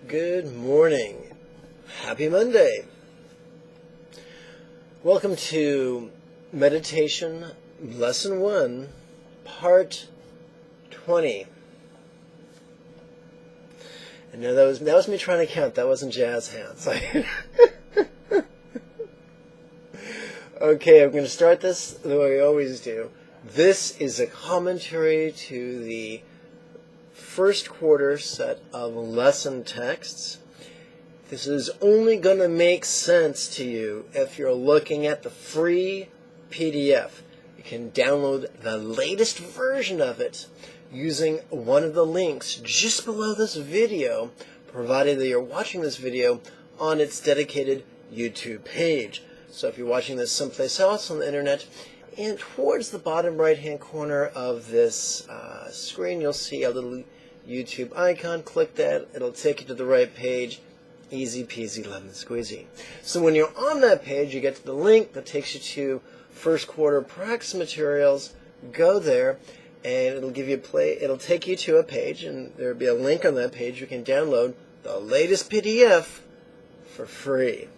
Good morning. Happy Monday. Welcome to Meditation Lesson 1, Part 20. And no, that was me trying to count. That wasn't jazz hands. Okay, I'm going to start this the way I always do. This is a commentary to the first quarter set of lesson texts. This is only going to make sense to you if you're looking at the free PDF. You can download the latest version of it using one of the links just below this video, provided that you're watching this video on its dedicated YouTube page. So if you're watching this someplace else on the internet, and towards the bottom right hand corner of this screen, you'll see a little YouTube icon. Click that. It'll take you to the right page. Easy peasy lemon squeezy. So when you're on that page, you get to the link that takes you to first quarter practice materials. Go there, and it'll give you it'll take you to a page, and there'll be a link on that page. You can download the latest PDF for free.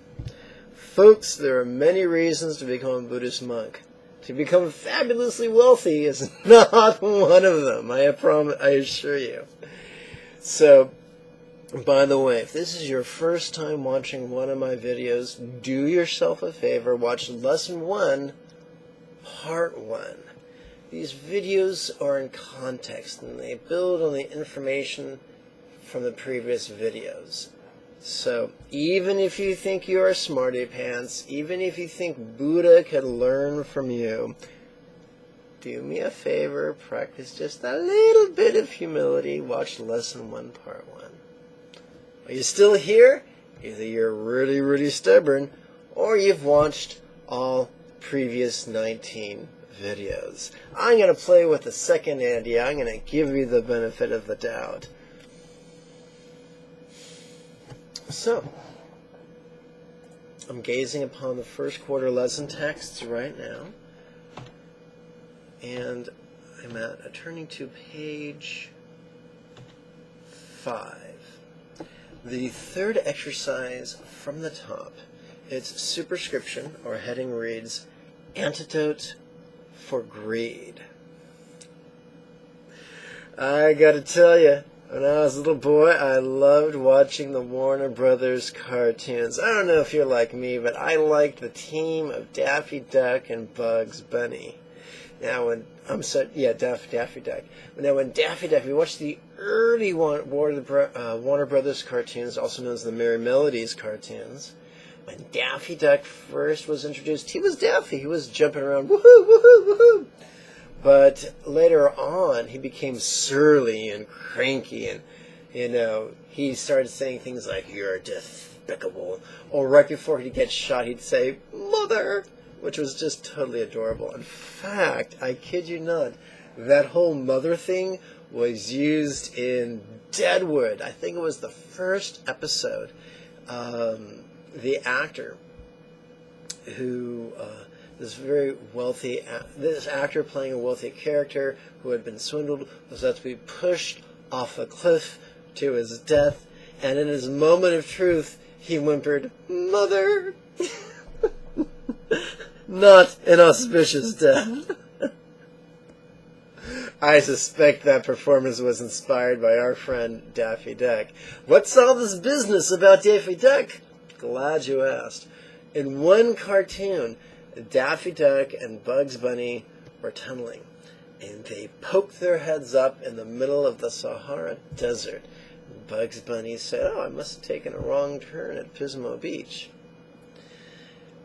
Folks, there are many reasons to become a Buddhist monk. To become fabulously wealthy is not one of them, I assure you. So, by the way, if this is your first time watching one of my videos, do yourself a favor, watch Lesson 1, Part 1. These videos are in context, and they build on the information from the previous videos. So, even if you think you're a smarty pants, even if you think Buddha could learn from you, do me a favor, practice just a little bit of humility, watch Lesson 1, Part 1. Are you still here? Either you're really, really stubborn, or you've watched all previous 19 videos. I'm going to play with the second idea. I'm going to give you the benefit of the doubt. So, I'm gazing upon the first quarter lesson texts right now, and I'm turning to page 5. The third exercise from the top, its superscription or heading reads, Antidote for Greed. I gotta tell you, when I was a little boy, I loved watching the Warner Brothers cartoons. I don't know if you're like me, but I liked the team of Daffy Duck and Bugs Bunny. Now, Daffy Duck. Now, when Daffy Duck, we watched the early Warner Brothers cartoons, also known as the Merry Melodies cartoons. When Daffy Duck first was introduced, he was Daffy. He was jumping around, woohoo, woohoo, woohoo. But later on, he became surly and cranky, and, he started saying things like, "You're despicable." Or right before he'd get shot, he'd say, "Mother," which was just totally adorable. In fact, I kid you not, that whole mother thing was used in Deadwood. I think it was the first episode. The actor who... this actor playing a wealthy character who had been swindled was about to be pushed off a cliff to his death, and in his moment of truth, he whimpered, "Mother!" Not an auspicious death. I suspect that performance was inspired by our friend Daffy Duck. What's all this business about Daffy Duck? Glad you asked. In one cartoon, Daffy Duck and Bugs Bunny were tunneling, and they poked their heads up in the middle of the Sahara Desert. Bugs Bunny said, "Oh, I must have taken a wrong turn at Pismo Beach."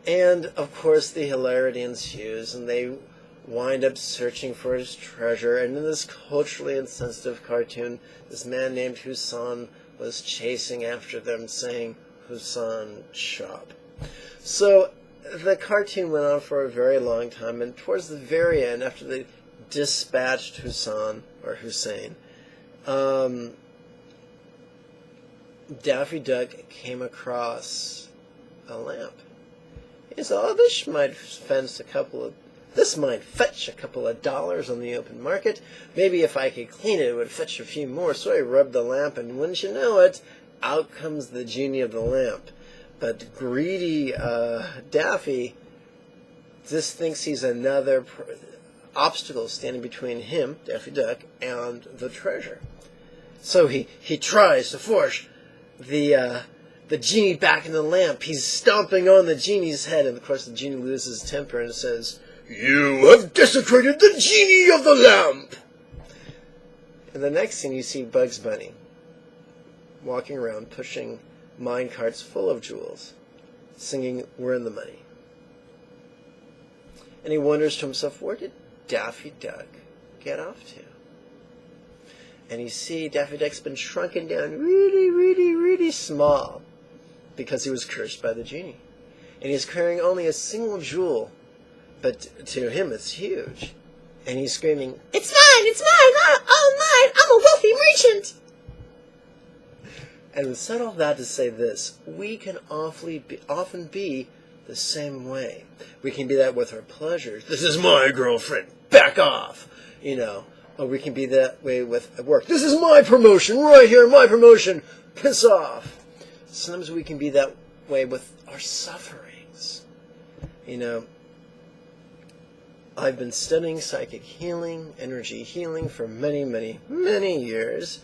And, of course, the hilarity ensues, and they wind up searching for his treasure. And in this culturally insensitive cartoon, this man named Husan was chasing after them, saying, "Husan, chop." So the cartoon went on for a very long time, and towards the very end, after they dispatched Husan, or Hussein, Daffy Duck came across a lamp. He said, "Oh, this might fetch a couple of dollars on the open market. Maybe if I could clean it, it would fetch a few more." So he rubbed the lamp, and wouldn't you know it, out comes the genie of the lamp. But greedy Daffy just thinks he's another obstacle standing between him, Daffy Duck, and the treasure. So he tries to force the genie back in the lamp. He's stomping on the genie's head, and of course the genie loses his temper and says, "You have desecrated the genie of the lamp!" And the next scene you see Bugs Bunny walking around pushing mine carts full of jewels, singing "We're in the Money." And he wonders to himself, where did Daffy Duck get off to? And you see Daffy Duck's been shrunken down really, really, really small because he was cursed by the genie. And he's carrying only a single jewel, but to him it's huge. And he's screaming, "It's mine! It's mine! All mine! I'm a wealthy merchant!" And we said all that to say this: we can often be the same way. We can be that with our pleasures. "This is my girlfriend. Back off!" Or we can be that way with work. "This is my promotion right here. My promotion. Piss off." Sometimes we can be that way with our sufferings. I've been studying psychic healing, energy healing for many, many, many years.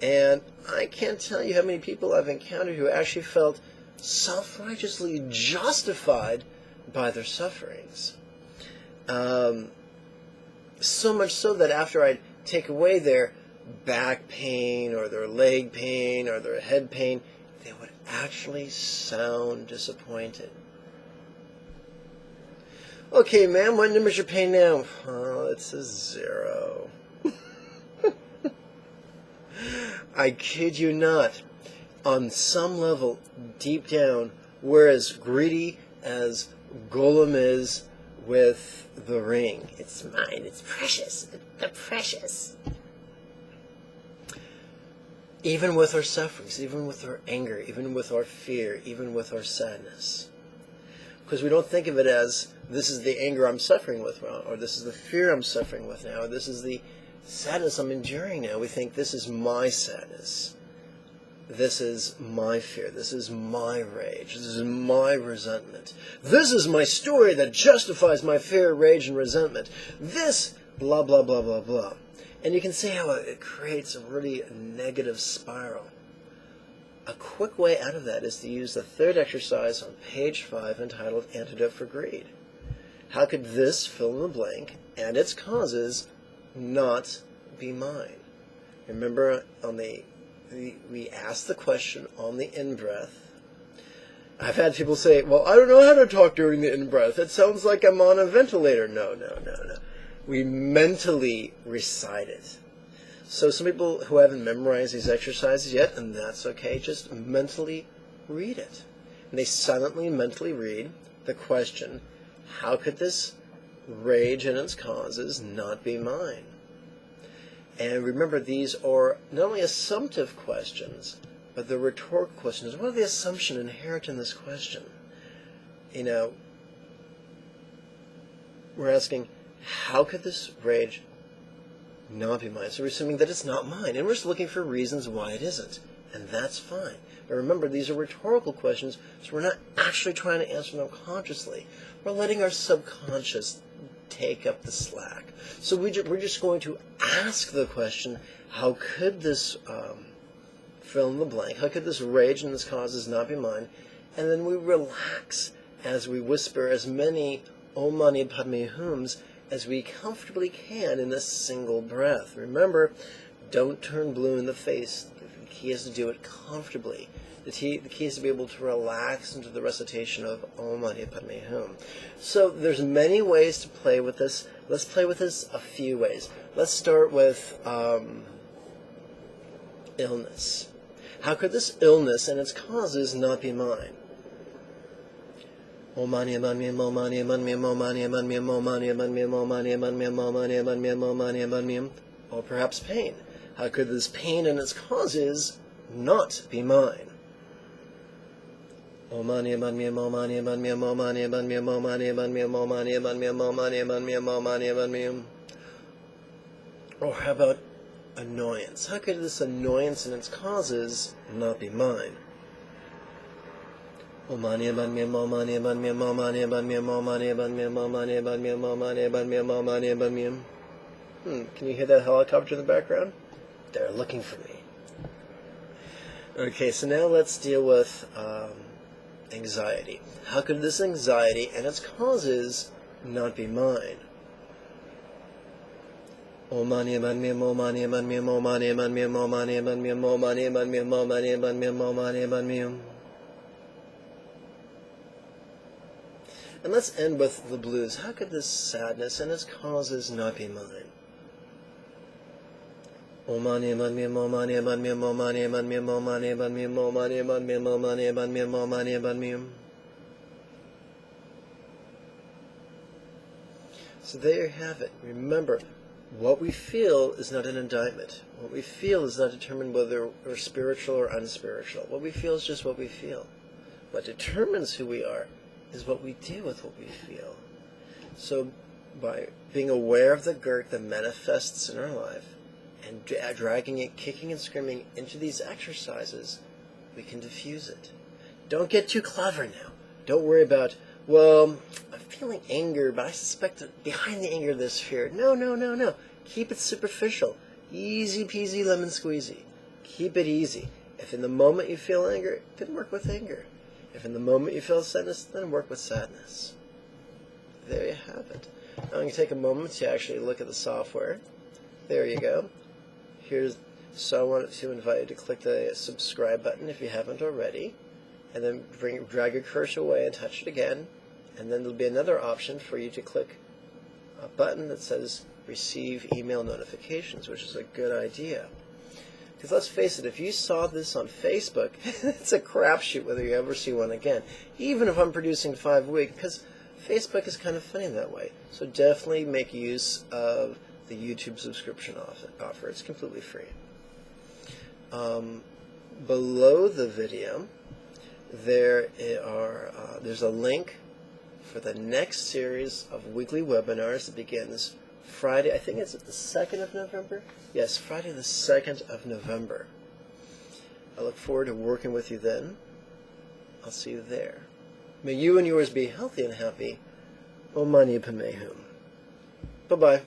And I can't tell you how many people I've encountered who actually felt self-righteously justified by their sufferings. So much so that after I'd take away their back pain or their leg pain or their head pain, they would actually sound disappointed. "Okay, ma'am, what number's your pain now?" "Oh, it's a 0. I kid you not. On some level, deep down, we're as greedy as Golem is with the ring. "It's mine, it's precious, the precious." Even with our sufferings, even with our anger, even with our fear, even with our sadness. Because we don't think of it as, this is the anger I'm suffering with now, or this is the fear I'm suffering with now, or this is the sadness I'm enduring now. We think, this is my sadness. This is my fear. This is my rage. This is my resentment. This is my story that justifies my fear, rage, and resentment. This, blah, blah, blah, blah, blah. And you can see how it creates a really negative spiral. A quick way out of that is to use the third exercise on page 5 entitled Antidote for Greed. How could this fill in the blank and its causes not be mine? Remember, we asked the question on the in-breath. I've had people say, "Well, I don't know how to talk during the in-breath. It sounds like I'm on a ventilator." No. We mentally recite it. So some people who haven't memorized these exercises yet, and that's okay, just mentally read it. And they silently mentally read the question, how could this rage and its causes not be mine? And remember, these are not only assumptive questions, but they're rhetorical questions. What are the assumptions inherent in this question? We're asking, how could this rage not be mine? So we're assuming that it's not mine, and we're just looking for reasons why it isn't, and that's fine. But remember, these are rhetorical questions, so we're not actually trying to answer them consciously. We're letting our subconscious take up the slack. So we're just going to ask the question, how could this fill in the blank? How could this rage and this causes not be mine? And then we relax as we whisper as many Om Mani Padme Hums as we comfortably can in a single breath. Remember, don't turn blue in the face. The key is to do it comfortably. The key is to be able to relax into the recitation of Om Mani Padme Hum. So there's many ways to play with this. Let's play with this a few ways. Let's start with illness. How could this illness and its causes not be mine? Or perhaps pain. How could this pain and its causes not be mine? Or how about annoyance. How could this annoyance and its causes not be mine? Can you hear that helicopter in the background? They're looking for me. Okay, so now let's deal with anxiety. How could this anxiety and its causes not be mine? And let's end with the blues. How could this sadness and its causes not be mine? So there you have it. Remember, what we feel is not an indictment. What we feel is not determined whether we're spiritual or unspiritual. What we feel is just what we feel. What determines who we are is what we do with what we feel. So by being aware of the gert that manifests in our life and dragging it, kicking and screaming into these exercises, we can diffuse it. Don't get too clever now. Don't worry about, well, I'm feeling anger, but I suspect that behind the anger there's fear. No. Keep it superficial. Easy peasy lemon squeezy. Keep it easy. If in the moment you feel anger, then work with anger. If in the moment you feel sadness, then work with sadness. There you have it. Now I'm going to take a moment to actually look at the software. There you go. So I wanted to invite you to click the subscribe button if you haven't already, and then drag your cursor away and touch it again, and then there'll be another option for you to click a button that says receive email notifications, which is a good idea. Because let's face it, if you saw this on Facebook, it's a crapshoot whether you ever see one again. Even if I'm producing 5 a week, because Facebook is kind of funny that way. So definitely make use of the YouTube subscription offer. It's completely free. Below the video, there's a link for the next series of weekly webinars that begins Friday, I think it's the 2nd of November? Yes, Friday the 2nd of November. I look forward to working with you then. I'll see you there. May you and yours be healthy and happy. Om Mani Padme Hum. Bye-bye.